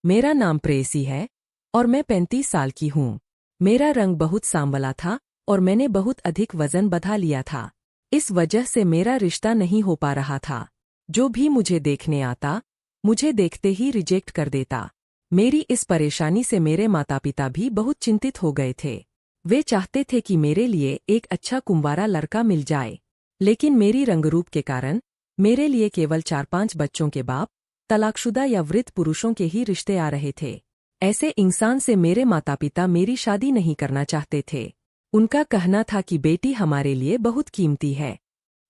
मेरा नाम प्रेयसी है और मैं 35 साल की हूँ। मेरा रंग बहुत सांवला था और मैंने बहुत अधिक वजन बढ़ा लिया था। इस वजह से मेरा रिश्ता नहीं हो पा रहा था। जो भी मुझे देखने आता, मुझे देखते ही रिजेक्ट कर देता। मेरी इस परेशानी से मेरे माता पिता भी बहुत चिंतित हो गए थे। वे चाहते थे कि मेरे लिए एक अच्छा कुंवारा लड़का मिल जाए, लेकिन मेरी रंगरूप के कारण मेरे लिए केवल 4-5 बच्चों के बाप, तलाकशुदा या वृद्ध पुरुषों के ही रिश्ते आ रहे थे। ऐसे इंसान से मेरे माता पिता मेरी शादी नहीं करना चाहते थे। उनका कहना था कि बेटी हमारे लिए बहुत कीमती है।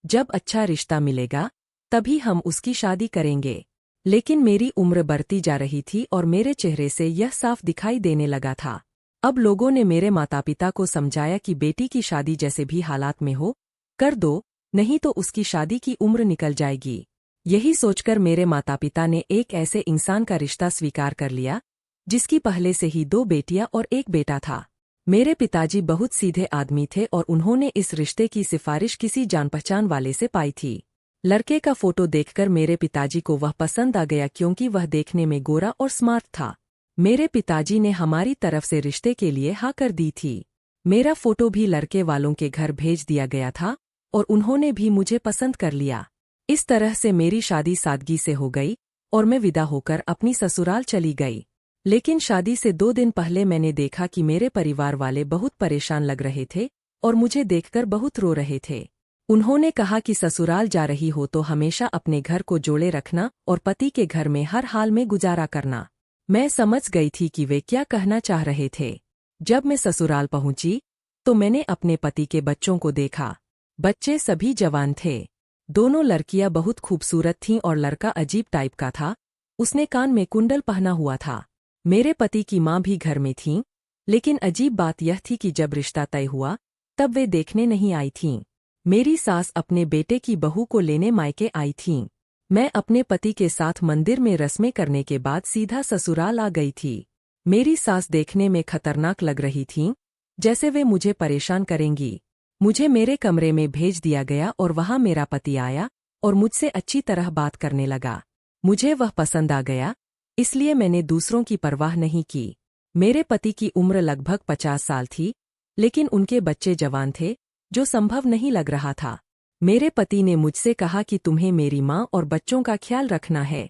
जब अच्छा रिश्ता मिलेगा तभी हम उसकी शादी करेंगे। लेकिन मेरी उम्र बढ़ती जा रही थी और मेरे चेहरे से यह साफ दिखाई देने लगा था। अब लोगों ने मेरे माता पिता को समझाया कि बेटी की शादी जैसे भी हालात में हो, कर दो, नहीं तो उसकी शादी की उम्र निकल जाएगी। यही सोचकर मेरे माता पिता ने एक ऐसे इंसान का रिश्ता स्वीकार कर लिया, जिसकी पहले से ही 2 बेटियां और 1 बेटा था। मेरे पिताजी बहुत सीधे आदमी थे और उन्होंने इस रिश्ते की सिफारिश किसी जान पहचान वाले से पाई थी। लड़के का फोटो देखकर मेरे पिताजी को वह पसंद आ गया क्योंकि वह देखने में गोरा और स्मार्ट था। मेरे पिताजी ने हमारी तरफ से रिश्ते के लिए हाँ कर दी थी। मेरा फोटो भी लड़के वालों के घर भेज दिया गया था और उन्होंने भी मुझे पसंद कर लिया। इस तरह से मेरी शादी सादगी से हो गई और मैं विदा होकर अपनी ससुराल चली गई। लेकिन शादी से 2 दिन पहले मैंने देखा कि मेरे परिवार वाले बहुत परेशान लग रहे थे और मुझे देखकर बहुत रो रहे थे। उन्होंने कहा कि ससुराल जा रही हो तो हमेशा अपने घर को जोड़े रखना और पति के घर में हर हाल में गुजारा करना। मैं समझ गई थी कि वे क्या कहना चाह रहे थे। जब मैं ससुराल पहुंची तो मैंने अपने पति के बच्चों को देखा। बच्चे सभी जवान थे। दोनों लड़कियां बहुत खूबसूरत थीं और लड़का अजीब टाइप का था। उसने कान में कुंडल पहना हुआ था। मेरे पति की माँ भी घर में थीं, लेकिन अजीब बात यह थी कि जब रिश्ता तय हुआ तब वे देखने नहीं आई थीं। मेरी सास अपने बेटे की बहू को लेने मायके आई थीं। मैं अपने पति के साथ मंदिर में रस्में करने के बाद सीधा ससुराल आ गई थी। मेरी सास देखने में खतरनाक लग रही थीं, जैसे वे मुझे परेशान करेंगी। मुझे मेरे कमरे में भेज दिया गया और वहां मेरा पति आया और मुझसे अच्छी तरह बात करने लगा। मुझे वह पसंद आ गया, इसलिए मैंने दूसरों की परवाह नहीं की। मेरे पति की उम्र लगभग 50 साल थी, लेकिन उनके बच्चे जवान थे, जो संभव नहीं लग रहा था। मेरे पति ने मुझसे कहा कि तुम्हें मेरी माँ और बच्चों का ख्याल रखना है।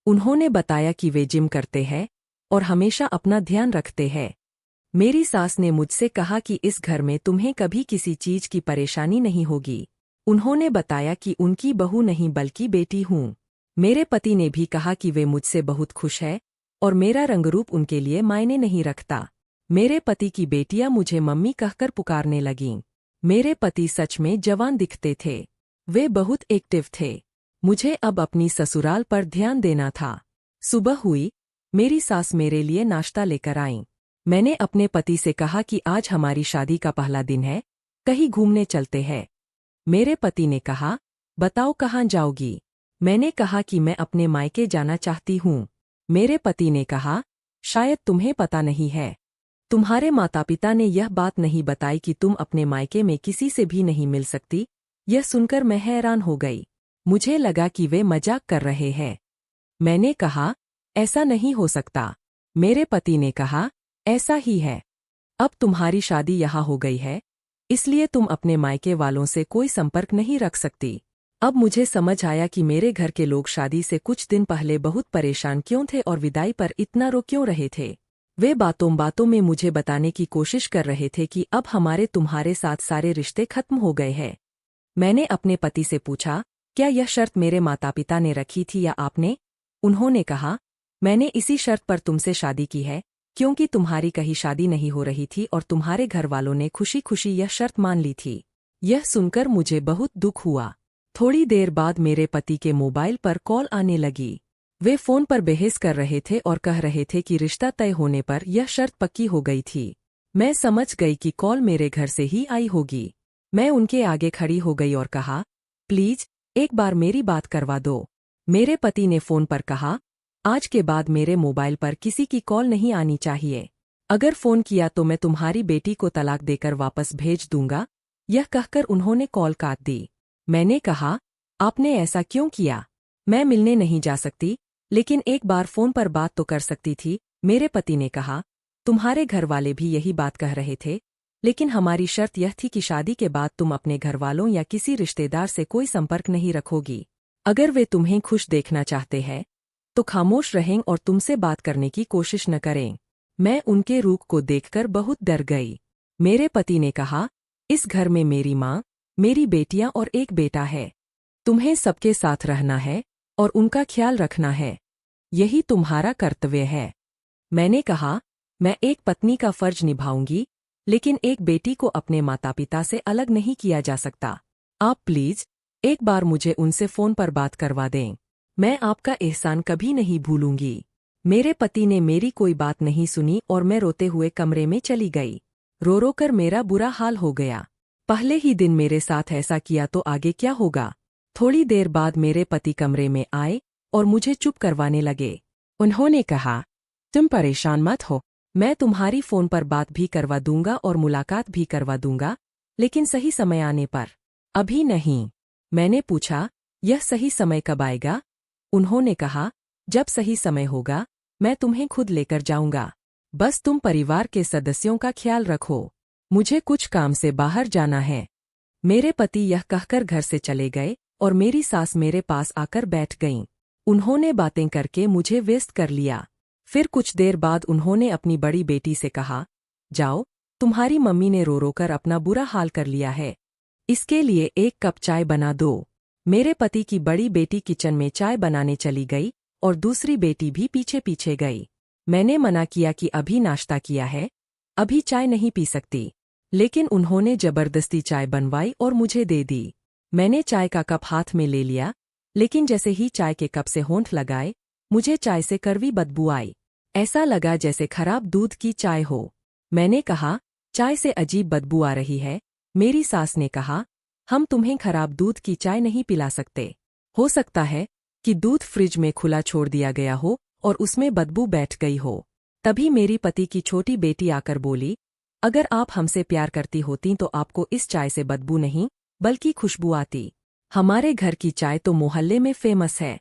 उन्होंने बताया कि वे जिम करते हैं और हमेशा अपना ध्यान रखते हैं। मेरी सास ने मुझसे कहा कि इस घर में तुम्हें कभी किसी चीज की परेशानी नहीं होगी। उन्होंने बताया कि उनकी बहू नहीं बल्कि बेटी हूँ। मेरे पति ने भी कहा कि वे मुझसे बहुत खुश है और मेरा रंगरूप उनके लिए मायने नहीं रखता। मेरे पति की बेटियां मुझे मम्मी कहकर पुकारने लगीं। मेरे पति सच में जवान दिखते थे। वे बहुत एक्टिव थे। मुझे अब अपनी ससुराल पर ध्यान देना था। सुबह हुई, मेरी सास मेरे लिए नाश्ता लेकर आईं। मैंने अपने पति से कहा कि आज हमारी शादी का पहला दिन है, कहीं घूमने चलते हैं। मेरे पति ने कहा, बताओ कहाँ जाओगी? मैंने कहा कि मैं अपने मायके जाना चाहती हूँ। मेरे पति ने कहा, शायद तुम्हें पता नहीं है, तुम्हारे माता पिता ने यह बात नहीं बताई कि तुम अपने मायके में किसी से भी नहीं मिल सकती। यह सुनकर मैं हैरान हो गई। मुझे लगा कि वे मजाक कर रहे हैं। मैंने कहा, ऐसा नहीं हो सकता। मेरे पति ने कहा, ऐसा ही है। अब तुम्हारी शादी यहाँ हो गई है, इसलिए तुम अपने मायके वालों से कोई संपर्क नहीं रख सकती। अब मुझे समझ आया कि मेरे घर के लोग शादी से कुछ दिन पहले बहुत परेशान क्यों थे और विदाई पर इतना रो क्यों रहे थे। वे बातों बातों में मुझे बताने की कोशिश कर रहे थे कि अब हमारे तुम्हारे साथ सारे रिश्ते खत्म हो गए हैं। मैंने अपने पति से पूछा, क्या यह शर्त मेरे माता पिता ने रखी थी या आपने? उन्होंने कहा, मैंने इसी शर्त पर तुमसे शादी की है, क्योंकि तुम्हारी कहीं शादी नहीं हो रही थी और तुम्हारे घर वालों ने खुशी खुशी यह शर्त मान ली थी। यह सुनकर मुझे बहुत दुख हुआ। थोड़ी देर बाद मेरे पति के मोबाइल पर कॉल आने लगी। वे फोन पर बहस कर रहे थे और कह रहे थे कि रिश्ता तय होने पर यह शर्त पक्की हो गई थी। मैं समझ गई कि कॉल मेरे घर से ही आई होगी। मैं उनके आगे खड़ी हो गई और कहा, प्लीज एक बार मेरी बात करवा दो। मेरे पति ने फोन पर कहा, आज के बाद मेरे मोबाइल पर किसी की कॉल नहीं आनी चाहिए। अगर फोन किया तो मैं तुम्हारी बेटी को तलाक देकर वापस भेज दूंगा। यह कहकर उन्होंने कॉल काट दी। मैंने कहा, आपने ऐसा क्यों किया? मैं मिलने नहीं जा सकती, लेकिन एक बार फोन पर बात तो कर सकती थी। मेरे पति ने कहा, तुम्हारे घर वाले भी यही बात कह रहे थे, लेकिन हमारी शर्त यह थी कि शादी के बाद तुम अपने घरवालों या किसी रिश्तेदार से कोई संपर्क नहीं रखोगी। अगर वे तुम्हें खुश देखना चाहते हैं तो खामोश रहें और तुमसे बात करने की कोशिश न करें। मैं उनके रूख को देखकर बहुत डर गई। मेरे पति ने कहा, इस घर में मेरी माँ, मेरी बेटियां और एक बेटा है। तुम्हें सबके साथ रहना है और उनका ख्याल रखना है। यही तुम्हारा कर्तव्य है। मैंने कहा, मैं एक पत्नी का फर्ज निभाऊंगी, लेकिन एक बेटी को अपने माता पिता से अलग नहीं किया जा सकता। आप प्लीज एक बार मुझे उनसे फोन पर बात करवा दें। मैं आपका एहसान कभी नहीं भूलूंगी। मेरे पति ने मेरी कोई बात नहीं सुनी और मैं रोते हुए कमरे में चली गई। रो रो कर मेरा बुरा हाल हो गया। पहले ही दिन मेरे साथ ऐसा किया तो आगे क्या होगा। थोड़ी देर बाद मेरे पति कमरे में आए और मुझे चुप करवाने लगे। उन्होंने कहा, तुम परेशान मत हो, मैं तुम्हारी फोन पर बात भी करवा दूंगा और मुलाकात भी करवा दूंगा, लेकिन सही समय आने पर। अभी नहीं। मैंने पूछा, यह सही समय कब आएगा? उन्होंने कहा, जब सही समय होगा मैं तुम्हें खुद लेकर जाऊंगा। बस तुम परिवार के सदस्यों का ख्याल रखो। मुझे कुछ काम से बाहर जाना है। मेरे पति यह कहकर घर से चले गए और मेरी सास मेरे पास आकर बैठ गईं। उन्होंने बातें करके मुझे व्यस्त कर लिया। फिर कुछ देर बाद उन्होंने अपनी बड़ी बेटी से कहा, जाओ, तुम्हारी मम्मी ने रो रो कर अपना बुरा हाल कर लिया है। इसके लिए एक कप चाय बना दो। मेरे पति की बड़ी बेटी किचन में चाय बनाने चली गई और दूसरी बेटी भी पीछे पीछे गई। मैंने मना किया कि अभी नाश्ता किया है, अभी चाय नहीं पी सकती, लेकिन उन्होंने जबरदस्ती चाय बनवाई और मुझे दे दी। मैंने चाय का कप हाथ में ले लिया, लेकिन जैसे ही चाय के कप से होंठ लगाए, मुझे चाय से कड़वी बदबू आई। ऐसा लगा जैसे खराब दूध की चाय हो। मैंने कहा, चाय से अजीब बदबू आ रही है। मेरी सास ने कहा, हम तुम्हें खराब दूध की चाय नहीं पिला सकते। हो सकता है कि दूध फ्रिज में खुला छोड़ दिया गया हो और उसमें बदबू बैठ गई हो। तभी मेरी पति की छोटी बेटी आकर बोली, अगर आप हमसे प्यार करती होती तो आपको इस चाय से बदबू नहीं बल्कि खुशबू आती। हमारे घर की चाय तो मोहल्ले में फेमस है।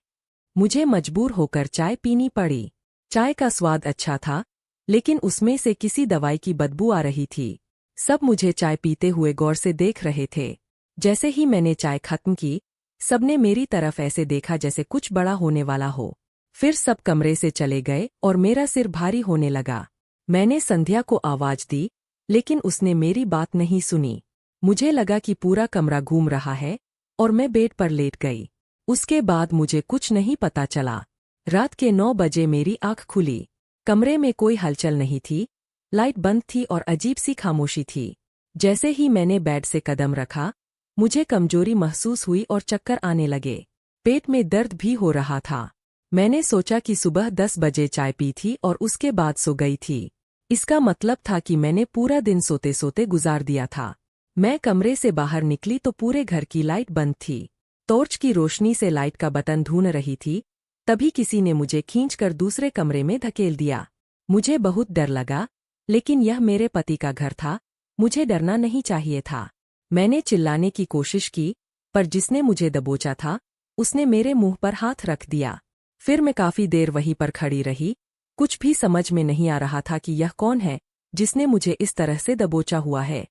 मुझे मजबूर होकर चाय पीनी पड़ी। चाय का स्वाद अच्छा था, लेकिन उसमें से किसी दवाई की बदबू आ रही थी। सब मुझे चाय पीते हुए गौर से देख रहे थे। जैसे ही मैंने चाय खत्म की, सबने मेरी तरफ ऐसे देखा जैसे कुछ बड़ा होने वाला हो। फिर सब कमरे से चले गए और मेरा सिर भारी होने लगा। मैंने संध्या को आवाज दी, लेकिन उसने मेरी बात नहीं सुनी। मुझे लगा कि पूरा कमरा घूम रहा है और मैं बेड पर लेट गई। उसके बाद मुझे कुछ नहीं पता चला। रात के 9 बजे मेरी आंख खुली। कमरे में कोई हलचल नहीं थी, लाइट बंद थी और अजीब सी खामोशी थी। जैसे ही मैंने बेड से कदम रखा, मुझे कमजोरी महसूस हुई और चक्कर आने लगे। पेट में दर्द भी हो रहा था। मैंने सोचा कि सुबह 10 बजे चाय पी थी और उसके बाद सो गई थी। इसका मतलब था कि मैंने पूरा दिन सोते सोते गुजार दिया था। मैं कमरे से बाहर निकली तो पूरे घर की लाइट बंद थी। टॉर्च की रोशनी से लाइट का बटन ढूंढ रही थी, तभी किसी ने मुझे खींचकर दूसरे कमरे में धकेल दिया। मुझे बहुत डर लगा, लेकिन यह मेरे पति का घर था, मुझे डरना नहीं चाहिए था। मैंने चिल्लाने की कोशिश की, पर जिसने मुझे दबोचा था उसने मेरे मुंह पर हाथ रख दिया। फिर मैं काफी देर वहीं पर खड़ी रही। कुछ भी समझ में नहीं आ रहा था कि यह कौन है जिसने मुझे इस तरह से दबोचा हुआ है।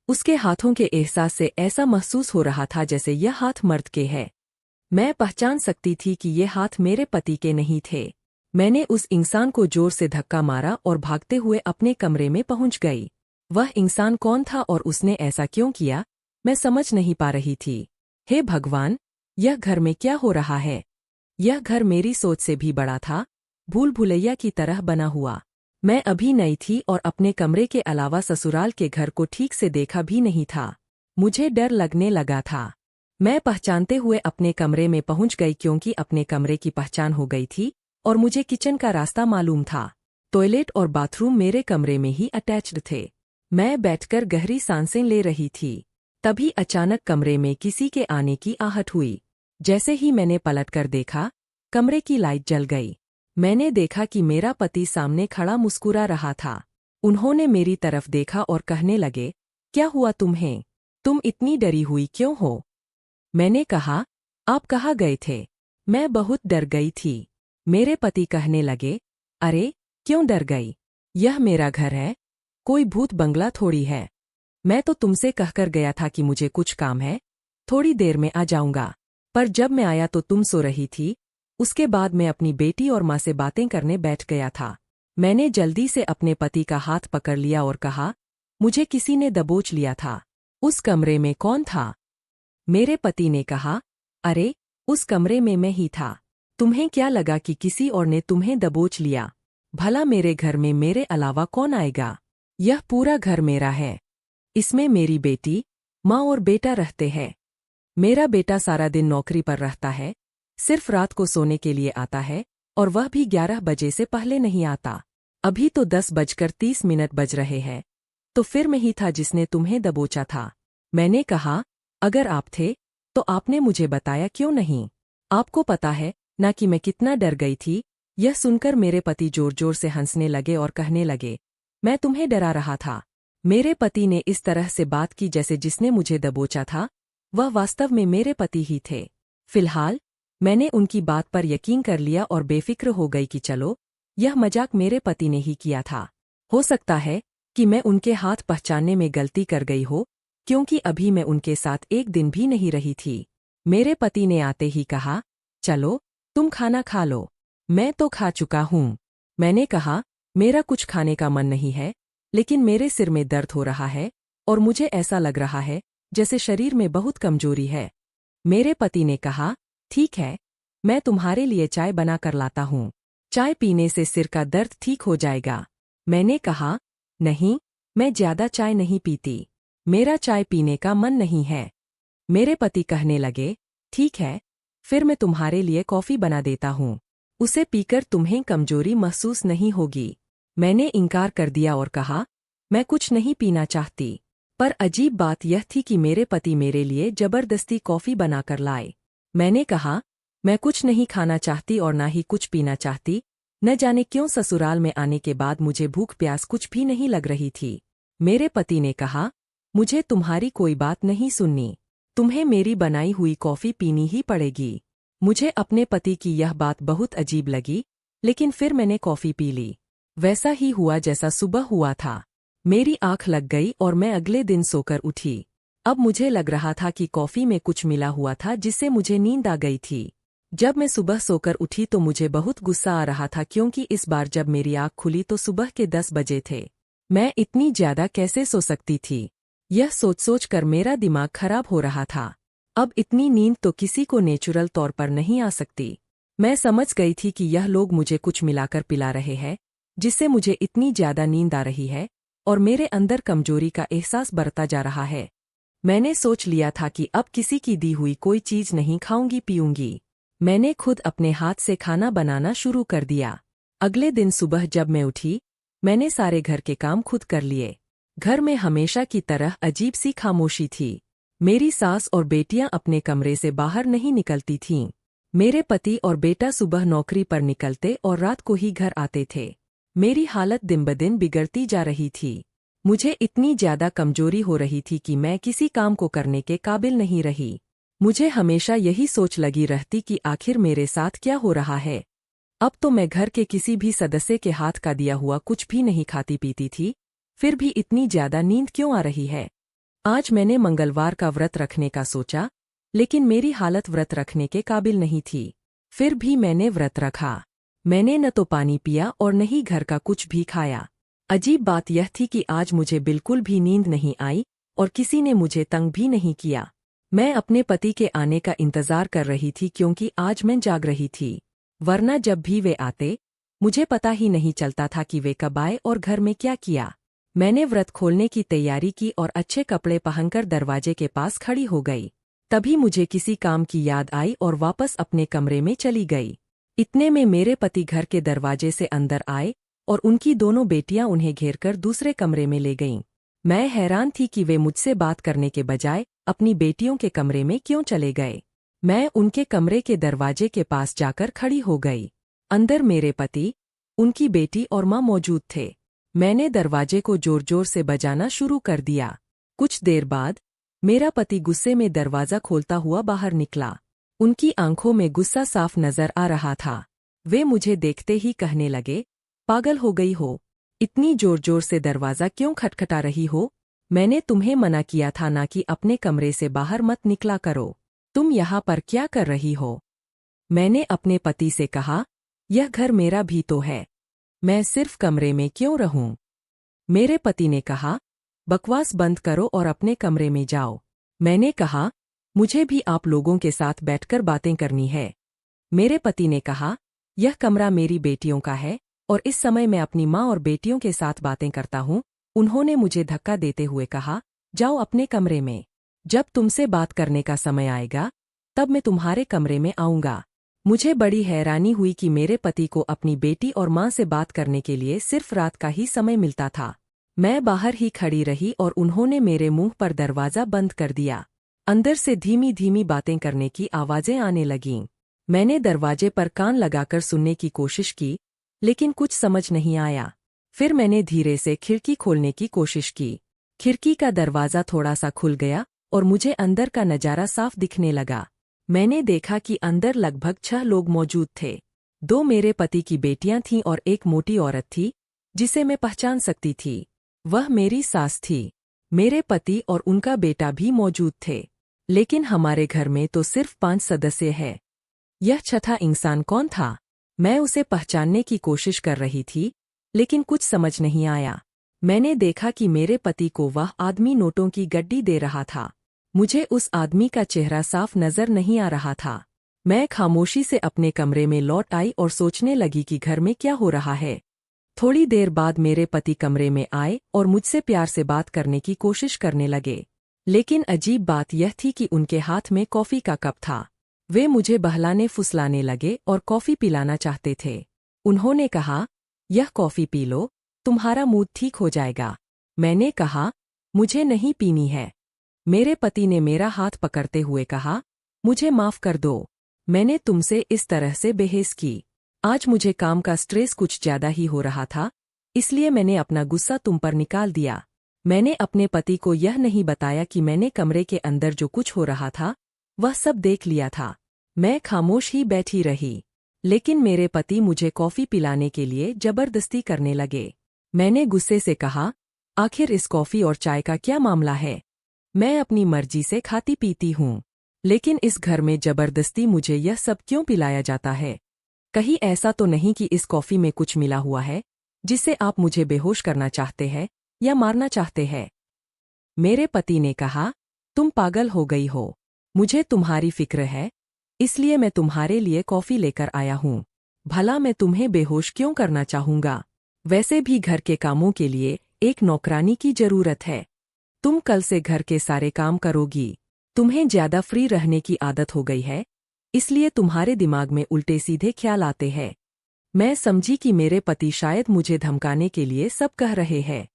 उसके हाथों के एहसास से ऐसा महसूस हो रहा था जैसे यह हाथ मर्द के है। मैं पहचान सकती थी कि ये हाथ मेरे पति के नहीं थे। मैंने उस इंसान को जोर से धक्का मारा और भागते हुए अपने कमरे में पहुंच गई। वह इंसान कौन था और उसने ऐसा क्यों किया, मैं समझ नहीं पा रही थी। हे भगवान, यह घर में क्या हो रहा है? यह घर मेरी सोच से भी बड़ा था, भूल भुलैया की तरह बना हुआ। मैं अभी नई थी और अपने कमरे के अलावा ससुराल के घर को ठीक से देखा भी नहीं था। मुझे डर लगने लगा था। मैं पहचानते हुए अपने कमरे में पहुंच गई क्योंकि अपने कमरे की पहचान हो गई थी और मुझे किचन का रास्ता मालूम था। टॉयलेट और बाथरूम मेरे कमरे में ही अटैच्ड थे। मैं बैठकर गहरी सांसें ले रही थी। तभी अचानक कमरे में किसी के आने की आहट हुई। जैसे ही मैंने पलटकर देखा, कमरे की लाइट जल गई। मैंने देखा कि मेरा पति सामने खड़ा मुस्कुरा रहा था। उन्होंने मेरी तरफ देखा और कहने लगे, क्या हुआ तुम्हें? तुम इतनी डरी हुई क्यों हो? मैंने कहा, आप कहाँ गए थे? मैं बहुत डर गई थी। मेरे पति कहने लगे, अरे क्यों डर गई? यह मेरा घर है, कोई भूत बंगला थोड़ी है। मैं तो तुमसे कहकर गया था कि मुझे कुछ काम है, थोड़ी देर में आ जाऊंगा। पर जब मैं आया तो तुम सो रही थी। उसके बाद मैं अपनी बेटी और माँ से बातें करने बैठ गया था। मैंने जल्दी से अपने पति का हाथ पकड़ लिया और कहा, मुझे किसी ने दबोच लिया था। उस कमरे में कौन था? मेरे पति ने कहा, अरे उस कमरे में मैं ही था। तुम्हें क्या लगा कि किसी और ने तुम्हें दबोच लिया? भला मेरे घर में मेरे अलावा कौन आएगा? यह पूरा घर मेरा है। इसमें मेरी बेटी, माँ और बेटा रहते हैं। मेरा बेटा सारा दिन नौकरी पर रहता है, सिर्फ रात को सोने के लिए आता है, और वह भी 11 बजे से पहले नहीं आता। अभी तो 10:30 बज रहे हैं। तो फिर मैं ही था जिसने तुम्हें दबोचा था। मैंने कहा, अगर आप थे तो आपने मुझे बताया क्यों नहीं? आपको पता है ना कि मैं कितना डर गई थी। यह सुनकर मेरे पति जोर जोर से हंसने लगे और कहने लगे, मैं तुम्हें डरा रहा था। मेरे पति ने इस तरह से बात की जैसे जिसने मुझे दबोचा था वह वास्तव में मेरे पति ही थे। फिलहाल मैंने उनकी बात पर यकीन कर लिया और बेफिक्र हो गई कि चलो, यह मजाक मेरे पति ने ही किया था। हो सकता है कि मैं उनके हाथ पहचानने में गलती कर गई हो, क्योंकि अभी मैं उनके साथ एक दिन भी नहीं रही थी। मेरे पति ने आते ही कहा, चलो तुम खाना खा लो। मैं तो खा चुका हूँ। मैंने कहा, मेरा कुछ खाने का मन नहीं है, लेकिन मेरे सिर में दर्द हो रहा है और मुझे ऐसा लग रहा है जैसे शरीर में बहुत कमजोरी है। मेरे पति ने कहा, ठीक है, मैं तुम्हारे लिए चाय बना कर लाता हूँ। चाय पीने से सिर का दर्द ठीक हो जाएगा। मैंने कहा, नहीं, मैं ज्यादा चाय नहीं पीती। मेरा चाय पीने का मन नहीं है। मेरे पति कहने लगे, ठीक है, फिर मैं तुम्हारे लिए कॉफी बना देता हूँ। उसे पीकर तुम्हें कमजोरी महसूस नहीं होगी। मैंने इनकार कर दिया और कहा, मैं कुछ नहीं पीना चाहती। पर अजीब बात यह थी कि मेरे पति मेरे लिए जबरदस्ती कॉफी बनाकर लाए। मैंने कहा, मैं कुछ नहीं खाना चाहती और ना ही कुछ पीना चाहती। न जाने क्यों ससुराल में आने के बाद मुझे भूख प्यास कुछ भी नहीं लग रही थी। मेरे पति ने कहा, मुझे तुम्हारी कोई बात नहीं सुननी। तुम्हें मेरी बनाई हुई कॉफी पीनी ही पड़ेगी। मुझे अपने पति की यह बात बहुत अजीब लगी, लेकिन फिर मैंने कॉफी पी ली। वैसा ही हुआ जैसा सुबह हुआ था। मेरी आंख लग गई और मैं अगले दिन सोकर उठी। अब मुझे लग रहा था कि कॉफी में कुछ मिला हुआ था जिससे मुझे नींद आ गई थी। जब मैं सुबह सोकर उठी तो मुझे बहुत गुस्सा आ रहा था, क्योंकि इस बार जब मेरी आंख खुली तो सुबह के 10 बजे थे। मैं इतनी ज्यादा कैसे सो सकती थी? यह सोच सोच कर मेरा दिमाग खराब हो रहा था। अब इतनी नींद तो किसी को नेचुरल तौर पर नहीं आ सकती। मैं समझ गई थी कि यह लोग मुझे कुछ मिलाकर पिला रहे हैं, जिससे मुझे इतनी ज्यादा नींद आ रही है और मेरे अंदर कमजोरी का एहसास बढ़ता जा रहा है। मैंने सोच लिया था कि अब किसी की दी हुई कोई चीज नहीं खाऊंगी पीऊंगी। मैंने खुद अपने हाथ से खाना बनाना शुरू कर दिया। अगले दिन सुबह जब मैं उठी, मैंने सारे घर के काम खुद कर लिए। घर में हमेशा की तरह अजीब सी खामोशी थी। मेरी सास और बेटियां अपने कमरे से बाहर नहीं निकलती थीं। मेरे पति और बेटा सुबह नौकरी पर निकलते और रात को ही घर आते थे। मेरी हालत दिन ब दिन बिगड़ती जा रही थी। मुझे इतनी ज्यादा कमजोरी हो रही थी कि मैं किसी काम को करने के काबिल नहीं रही। मुझे हमेशा यही सोच लगी रहती कि आखिर मेरे साथ क्या हो रहा है। अब तो मैं घर के किसी भी सदस्य के हाथ का दिया हुआ कुछ भी नहीं खाती पीती थी, फिर भी इतनी ज्यादा नींद क्यों आ रही है? आज मैंने मंगलवार का व्रत रखने का सोचा, लेकिन मेरी हालत व्रत रखने के काबिल नहीं थी। फिर भी मैंने व्रत रखा। मैंने न तो पानी पिया और न ही घर का कुछ भी खाया। अजीब बात यह थी कि आज मुझे बिल्कुल भी नींद नहीं आई और किसी ने मुझे तंग भी नहीं किया। मैं अपने पति के आने का इंतजार कर रही थी, क्योंकि आज मैं जाग रही थी। वरना जब भी वे आते, मुझे पता ही नहीं चलता था कि वे कब आए और घर में क्या किया। मैंने व्रत खोलने की तैयारी की और अच्छे कपड़े पहनकर दरवाजे के पास खड़ी हो गई। तभी मुझे किसी काम की याद आई और वापस अपने कमरे में चली गई। इतने में मेरे पति घर के दरवाजे से अंदर आए और उनकी दोनों बेटियां उन्हें घेरकर दूसरे कमरे में ले गईं। मैं हैरान थी कि वे मुझसे बात करने के बजाय अपनी बेटियों के कमरे में क्यों चले गए। मैं उनके कमरे के दरवाजे के पास जाकर खड़ी हो गई। अंदर मेरे पति, उनकी बेटी और माँ मौजूद थे। मैंने दरवाजे को जोर जोर से बजाना शुरू कर दिया। कुछ देर बाद मेरा पति गुस्से में दरवाजा खोलता हुआ बाहर निकला। उनकी आंखों में गुस्सा साफ नजर आ रहा था। वे मुझे देखते ही कहने लगे, पागल हो गई हो, इतनी जोर जोर से दरवाज़ा क्यों खटखटा रही हो? मैंने तुम्हें मना किया था ना कि अपने कमरे से बाहर मत निकला करो। तुम यहाँ पर क्या कर रही हो? मैंने अपने पति से कहा, यह घर मेरा भी तो है, मैं सिर्फ कमरे में क्यों रहूं? मेरे पति ने कहा, बकवास बंद करो और अपने कमरे में जाओ। मैंने कहा, मुझे भी आप लोगों के साथ बैठकर बातें करनी है। मेरे पति ने कहा, यह कमरा मेरी बेटियों का है और इस समय मैं अपनी माँ और बेटियों के साथ बातें करता हूँ। उन्होंने मुझे धक्का देते हुए कहा, जाओ अपने कमरे में। जब तुमसे बात करने का समय आएगा, तब मैं तुम्हारे कमरे में आऊँगा। मुझे बड़ी हैरानी हुई कि मेरे पति को अपनी बेटी और माँ से बात करने के लिए सिर्फ रात का ही समय मिलता था। मैं बाहर ही खड़ी रही और उन्होंने मेरे मुंह पर दरवाज़ा बंद कर दिया। अंदर से धीमी धीमी बातें करने की आवाज़ें आने लगीं। मैंने दरवाजे पर कान लगाकर सुनने की कोशिश की, लेकिन कुछ समझ नहीं आया। फिर मैंने धीरे से खिड़की खोलने की कोशिश की। खिड़की का दरवाज़ा थोड़ा सा खुल गया और मुझे अंदर का नज़ारा साफ दिखने लगा। मैंने देखा कि अंदर लगभग 6 लोग मौजूद थे। 2 मेरे पति की बेटियां थीं और एक मोटी औरत थी, जिसे मैं पहचान सकती थी। वह मेरी सास थी। मेरे पति और उनका बेटा भी मौजूद थे। लेकिन हमारे घर में तो सिर्फ 5 सदस्य हैं। यह छठा इंसान कौन था? मैं उसे पहचानने की कोशिश कर रही थी, लेकिन कुछ समझ नहीं आया। मैंने देखा कि मेरे पति को वह आदमी नोटों की गड्डी दे रहा था। मुझे उस आदमी का चेहरा साफ नजर नहीं आ रहा था। मैं खामोशी से अपने कमरे में लौट आई और सोचने लगी कि घर में क्या हो रहा है। थोड़ी देर बाद मेरे पति कमरे में आए और मुझसे प्यार से बात करने की कोशिश करने लगे। लेकिन अजीब बात यह थी कि उनके हाथ में कॉफ़ी का कप था। वे मुझे बहलाने फुसलाने लगे और कॉफ़ी पिलाना चाहते थे। उन्होंने कहा, यह कॉफ़ी पी लो, तुम्हारा मूड ठीक हो जाएगा। मैंने कहा, मुझे नहीं पीनी है। मेरे पति ने मेरा हाथ पकड़ते हुए कहा, मुझे माफ़ कर दो, मैंने तुमसे इस तरह से बहस की। आज मुझे काम का स्ट्रेस कुछ ज़्यादा ही हो रहा था, इसलिए मैंने अपना गुस्सा तुम पर निकाल दिया। मैंने अपने पति को यह नहीं बताया कि मैंने कमरे के अंदर जो कुछ हो रहा था, वह सब देख लिया था। मैं खामोश ही बैठी रही, लेकिन मेरे पति मुझे कॉफ़ी पिलाने के लिए जबरदस्ती करने लगे। मैंने गुस्से से कहा, आखिर इस कॉफ़ी और चाय का क्या मामला है? मैं अपनी मर्जी से खाती पीती हूँ, लेकिन इस घर में जबरदस्ती मुझे यह सब क्यों पिलाया जाता है? कहीं ऐसा तो नहीं कि इस कॉफ़ी में कुछ मिला हुआ है, जिससे आप मुझे बेहोश करना चाहते हैं या मारना चाहते हैं? मेरे पति ने कहा, तुम पागल हो गई हो, मुझे तुम्हारी फिक्र है, इसलिए मैं तुम्हारे लिए कॉफ़ी लेकर आया हूँ। भला मैं तुम्हें बेहोश क्यों करना चाहूँगा? वैसे भी घर के कामों के लिए एक नौकरानी की जरूरत है। तुम कल से घर के सारे काम करोगी। तुम्हें ज्यादा फ्री रहने की आदत हो गई है, इसलिए तुम्हारे दिमाग में उल्टे सीधे ख्याल आते हैं। मैं समझी कि मेरे पति शायद मुझे धमकाने के लिए सब कह रहे हैं,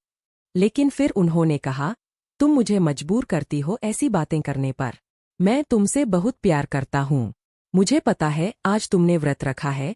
लेकिन फिर उन्होंने कहा, तुम मुझे मजबूर करती हो ऐसी बातें करने पर। मैं तुमसे बहुत प्यार करता हूँ। मुझे पता है आज तुमने व्रत रखा है,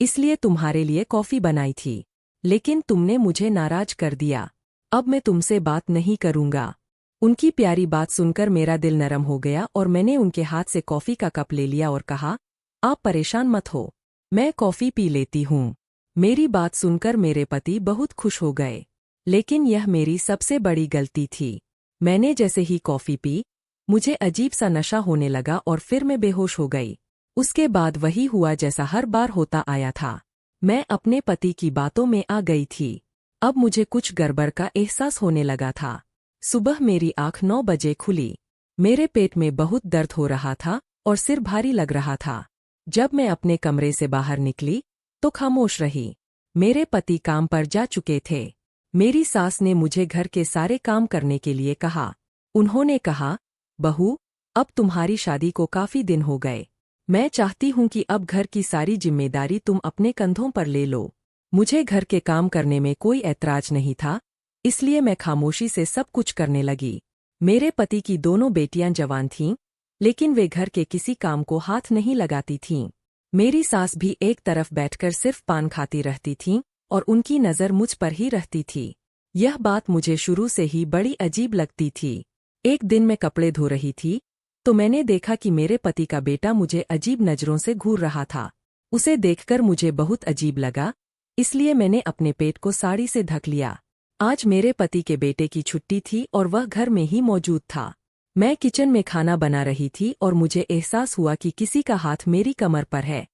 इसलिए तुम्हारे लिए कॉफ़ी बनाई थी, लेकिन तुमने मुझे नाराज कर दिया। अब मैं तुमसे बात नहीं करूँगा। उनकी प्यारी बात सुनकर मेरा दिल नरम हो गया और मैंने उनके हाथ से कॉफ़ी का कप ले लिया और कहा, आप परेशान मत हो, मैं कॉफ़ी पी लेती हूँ। मेरी बात सुनकर मेरे पति बहुत खुश हो गए, लेकिन यह मेरी सबसे बड़ी गलती थी। मैंने जैसे ही कॉफ़ी पी, मुझे अजीब सा नशा होने लगा और फिर मैं बेहोश हो गई। उसके बाद वही हुआ जैसा हर बार होता आया था। मैं अपने पति की बातों में आ गई थी। अब मुझे कुछ गड़बड़ का एहसास होने लगा था। सुबह मेरी आँख 9 बजे खुली। मेरे पेट में बहुत दर्द हो रहा था और सिर भारी लग रहा था। जब मैं अपने कमरे से बाहर निकली, तो खामोश रही। मेरे पति काम पर जा चुके थे। मेरी सास ने मुझे घर के सारे काम करने के लिए कहा। उन्होंने कहा, बहू, अब तुम्हारी शादी को काफी दिन हो गए। मैं चाहती हूँ कि अब घर की सारी जिम्मेदारी तुम अपने कंधों पर ले लो। मुझे घर के काम करने में कोई ऐतराज नहीं था, इसलिए मैं खामोशी से सब कुछ करने लगी। मेरे पति की दोनों बेटियां जवान थीं, लेकिन वे घर के किसी काम को हाथ नहीं लगाती थीं। मेरी सास भी एक तरफ बैठकर सिर्फ पान खाती रहती थीं और उनकी नज़र मुझ पर ही रहती थी। यह बात मुझे शुरू से ही बड़ी अजीब लगती थी। एक दिन मैं कपड़े धो रही थी, तो मैंने देखा कि मेरे पति का बेटा मुझे अजीब नज़रों से घूर रहा था। उसे देखकर मुझे बहुत अजीब लगा, इसलिए मैंने अपने पेट को साड़ी से ढक लिया। आज मेरे पति के बेटे की छुट्टी थी और वह घर में ही मौजूद था। मैं किचन में खाना बना रही थी और मुझे एहसास हुआ कि किसी का हाथ मेरी कमर पर है।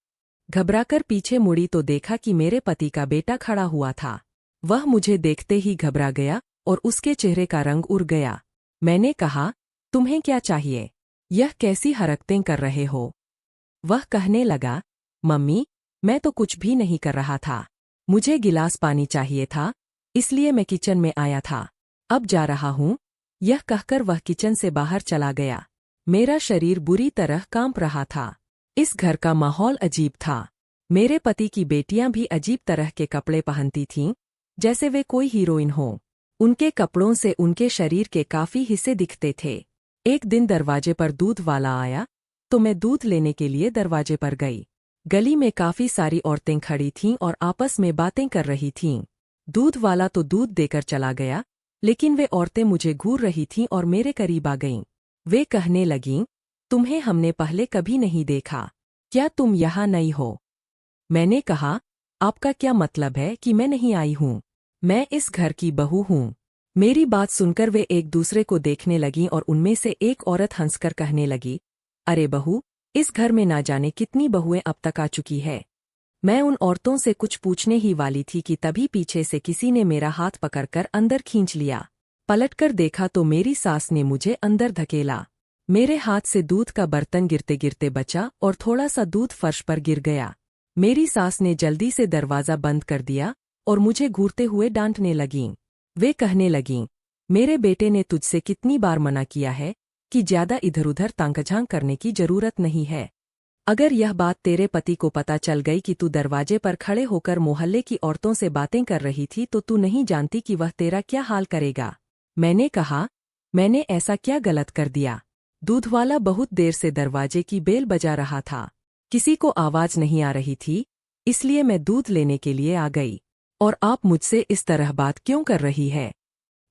घबराकर पीछे मुड़ी तो देखा कि मेरे पति का बेटा खड़ा हुआ था। वह मुझे देखते ही घबरा गया और उसके चेहरे का रंग उड़ गया। मैंने कहा, तुम्हें क्या चाहिए? यह कैसी हरकतें कर रहे हो? वह कहने लगा, मम्मी, मैं तो कुछ भी नहीं कर रहा था। मुझे गिलास पानी चाहिए था, इसलिए मैं किचन में आया था। अब जा रहा हूँ। यह कहकर वह किचन से बाहर चला गया। मेरा शरीर बुरी तरह कांप रहा था। इस घर का माहौल अजीब था। मेरे पति की बेटियां भी अजीब तरह के कपड़े पहनती थीं, जैसे वे कोई हीरोइन हो। उनके कपड़ों से उनके शरीर के काफी हिस्से दिखते थे। एक दिन दरवाजे पर दूध वाला आया, तो मैं दूध लेने के लिए दरवाजे पर गई। गली में काफी सारी औरतें खड़ी थीं और आपस में बातें कर रही थीं। दूध वाला तो दूध देकर चला गया, लेकिन वे औरतें मुझे घूर रही थीं और मेरे करीब आ गईं। वे कहने लगीं, तुम्हें हमने पहले कभी नहीं देखा। क्या तुम यहाँ नई हो? मैंने कहा, आपका क्या मतलब है कि मैं नहीं आई हूँ? मैं इस घर की बहू हूँ। मेरी बात सुनकर वे एक दूसरे को देखने लगीं और उनमें से एक औरत हंसकर कहने लगी, अरे बहू, इस घर में ना जाने कितनी बहुएं अब तक आ चुकी है। मैं उन औरतों से कुछ पूछने ही वाली थी कि तभी पीछे से किसी ने मेरा हाथ पकड़कर अंदर खींच लिया। पलटकर देखा तो मेरी सास ने मुझे अंदर धकेला। मेरे हाथ से दूध का बर्तन गिरते गिरते बचा और थोड़ा सा दूध फर्श पर गिर गया। मेरी सास ने जल्दी से दरवाज़ा बंद कर दिया और मुझे घूरते हुए डांटने लगीं। वे कहने लगीं, मेरे बेटे ने तुझसे कितनी बार मना किया है कि ज्यादा इधर-उधर तांकझांक करने की जरूरत नहीं है। अगर यह बात तेरे पति को पता चल गई कि तू दरवाजे पर खड़े होकर मोहल्ले की औरतों से बातें कर रही थी तो तू नहीं जानती कि वह तेरा क्या हाल करेगा। मैंने कहा, मैंने ऐसा क्या गलत कर दिया? दूधवाला बहुत देर से दरवाजे की बेल बजा रहा था। किसी को आवाज नहीं आ रही थी, इसलिए मैं दूध लेने के लिए आ गई। और आप मुझसे इस तरह बात क्यों कर रही है?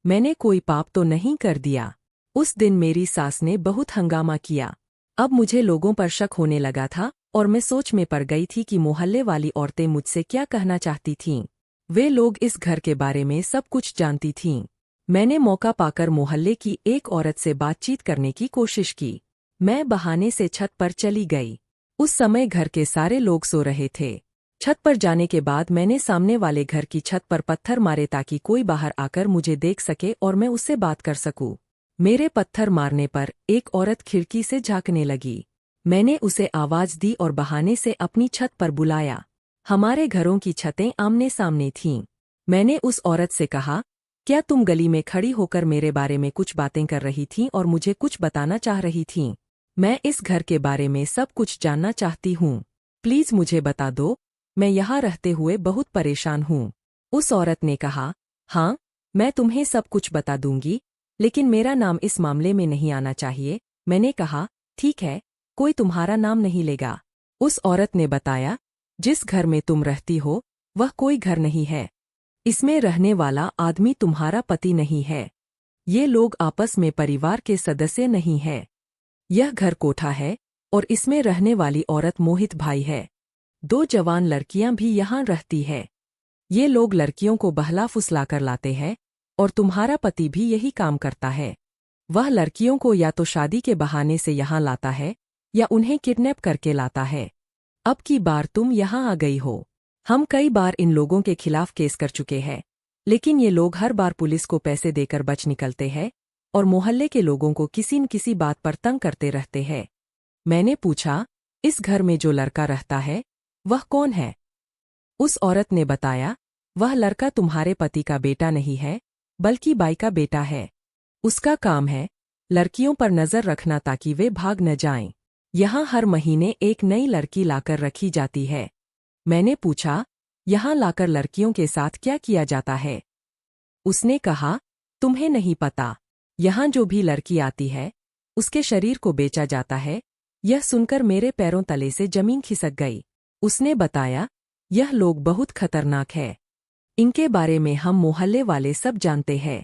मैंने कोई पाप तो नहीं कर दिया। उस दिन मेरी सास ने बहुत हंगामा किया। अब मुझे लोगों पर शक होने लगा था और मैं सोच में पड़ गई थी कि मोहल्ले वाली औरतें मुझसे क्या कहना चाहती थीं। वे लोग इस घर के बारे में सब कुछ जानती थीं। मैंने मौका पाकर मोहल्ले की एक औरत से बातचीत करने की कोशिश की। मैं बहाने से छत पर चली गई। उस समय घर के सारे लोग सो रहे थे। छत पर जाने के बाद मैंने सामने वाले घर की छत पर पत्थर मारे ताकि कोई बाहर आकर मुझे देख सके और मैं उससे बात कर सकूं। मेरे पत्थर मारने पर एक औरत खिड़की से झांकने लगी। मैंने उसे आवाज दी और बहाने से अपनी छत पर बुलाया। हमारे घरों की छतें आमने सामने थीं। मैंने उस औरत से कहा, क्या तुम गली में खड़ी होकर मेरे बारे में कुछ बातें कर रही थीं और मुझे कुछ बताना चाह रही थीं? मैं इस घर के बारे में सब कुछ जानना चाहती हूँ। प्लीज मुझे बता दो, मैं यहाँ रहते हुए बहुत परेशान हूँ। उस औरत ने कहा, हाँ, मैं तुम्हें सब कुछ बता दूंगी, लेकिन मेरा नाम इस मामले में नहीं आना चाहिए। मैंने कहा, ठीक है, कोई तुम्हारा नाम नहीं लेगा। उस औरत ने बताया, जिस घर में तुम रहती हो वह कोई घर नहीं है। इसमें रहने वाला आदमी तुम्हारा पति नहीं है। ये लोग आपस में परिवार के सदस्य नहीं है। यह घर कोठा है और इसमें रहने वाली औरत मोहित भाई है। 2 जवान लड़कियां भी यहाँ रहती है। ये लोग लड़कियों को बहला फुसलाकर लाते हैं और तुम्हारा पति भी यही काम करता है। वह लड़कियों को या तो शादी के बहाने से यहाँ लाता है या उन्हें किडनैप करके लाता है। अब की बार तुम यहाँ आ गई हो। हम कई बार इन लोगों के खिलाफ केस कर चुके हैं, लेकिन ये लोग हर बार पुलिस को पैसे देकर बच निकलते हैं और मोहल्ले के लोगों को किसी न किसी बात पर तंग करते रहते हैं। मैंने पूछा, इस घर में जो लड़का रहता है वह कौन है? उस औरत ने बताया, वह लड़का तुम्हारे पति का बेटा नहीं है, बल्कि बाई का बेटा है। उसका काम है लड़कियों पर नजर रखना ताकि वे भाग न जाएं। यहाँ हर महीने एक नई लड़की लाकर रखी जाती है। मैंने पूछा, यहाँ लाकर लड़कियों के साथ क्या किया जाता है? उसने कहा, तुम्हें नहीं पता। यहाँ जो भी लड़की आती है उसके शरीर को बेचा जाता है। यह सुनकर मेरे पैरों तले से जमीन खिसक गई। उसने बताया, यह लोग बहुत खतरनाक है। इनके बारे में हम मोहल्ले वाले सब जानते हैं।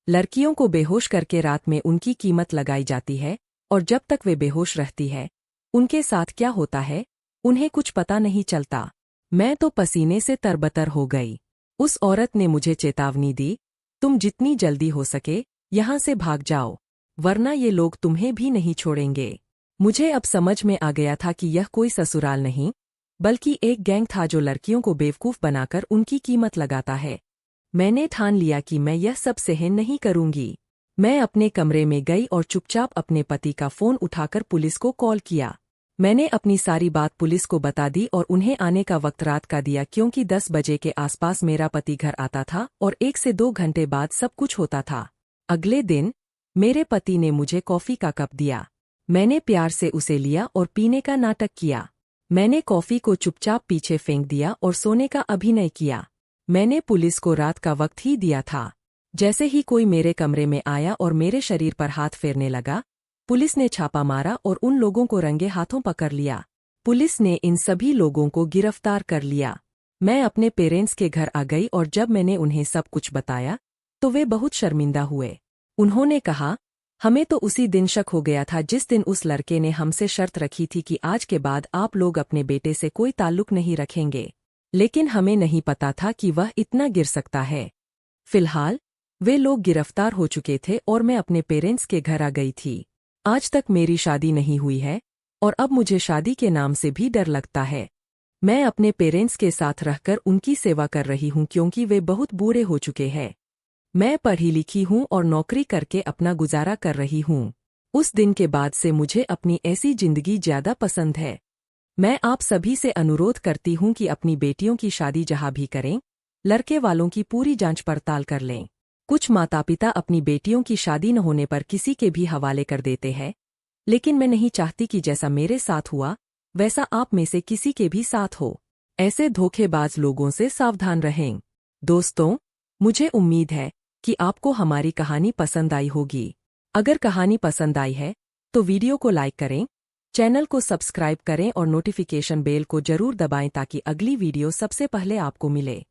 लड़कियों को बेहोश करके रात में उनकी कीमत लगाई जाती है और जब तक वे बेहोश रहती है उनके साथ क्या होता है उन्हें कुछ पता नहीं चलता। मैं तो पसीने से तरबतर हो गई। उस औरत ने मुझे चेतावनी दी, तुम जितनी जल्दी हो सके यहाँ से भाग जाओ, वरना ये लोग तुम्हें भी नहीं छोड़ेंगे। मुझे अब समझ में आ गया था कि यह कोई ससुराल नहीं, बल्कि एक गैंग था जो लड़कियों को बेवकूफ बनाकर उनकी कीमत लगाता है। मैंने ठान लिया कि मैं यह सब सहन नहीं करूंगी। मैं अपने कमरे में गई और चुपचाप अपने पति का फोन उठाकर पुलिस को कॉल किया। मैंने अपनी सारी बात पुलिस को बता दी और उन्हें आने का वक्त रात का दिया, क्योंकि 10 बजे के आसपास मेरा पति घर आता था और 1 से 2 घंटे बाद सब कुछ होता था। अगले दिन मेरे पति ने मुझे कॉफी का कप दिया। मैंने प्यार से उसे लिया और पीने का नाटक किया। मैंने कॉफी को चुपचाप पीछे फेंक दिया और सोने का अभिनय किया। मैंने पुलिस को रात का वक्त ही दिया था। जैसे ही कोई मेरे कमरे में आया और मेरे शरीर पर हाथ फेरने लगा, पुलिस ने छापा मारा और उन लोगों को रंगे हाथों पकड़ लिया। पुलिस ने इन सभी लोगों को गिरफ्तार कर लिया। मैं अपने पेरेंट्स के घर आ गई और जब मैंने उन्हें सब कुछ बताया तो वे बहुत शर्मिंदा हुए। उन्होंने कहा, हमें तो उसी दिन शक हो गया था जिस दिन उस लड़के ने हमसे शर्त रखी थी कि आज के बाद आप लोग अपने बेटे से कोई ताल्लुक नहीं रखेंगे, लेकिन हमें नहीं पता था कि वह इतना गिर सकता है। फिलहाल वे लोग गिरफ्तार हो चुके थे और मैं अपने पेरेंट्स के घर आ गई थी। आज तक मेरी शादी नहीं हुई है और अब मुझे शादी के नाम से भी डर लगता है। मैं अपने पेरेंट्स के साथ रहकर उनकी सेवा कर रही हूँ क्योंकि वे बहुत बूढ़े हो चुके हैं। मैं पढ़ी लिखी हूँ और नौकरी करके अपना गुजारा कर रही हूँ। उस दिन के बाद से मुझे अपनी ऐसी जिंदगी ज्यादा पसंद है। मैं आप सभी से अनुरोध करती हूँ कि अपनी बेटियों की शादी जहाँ भी करें, लड़के वालों की पूरी जांच पड़ताल कर लें। कुछ माता पिता अपनी बेटियों की शादी न होने पर किसी के भी हवाले कर देते हैं, लेकिन मैं नहीं चाहती कि जैसा मेरे साथ हुआ वैसा आप में से किसी के भी साथ हो। ऐसे धोखेबाज लोगों से सावधान रहें। दोस्तों, मुझे उम्मीद है कि आपको हमारी कहानी पसंद आई होगी। अगर कहानी पसंद आई है तो वीडियो को लाइक करें, चैनल को सब्सक्राइब करें और नोटिफिकेशन बेल को जरूर दबाएं ताकि अगली वीडियो सबसे पहले आपको मिले।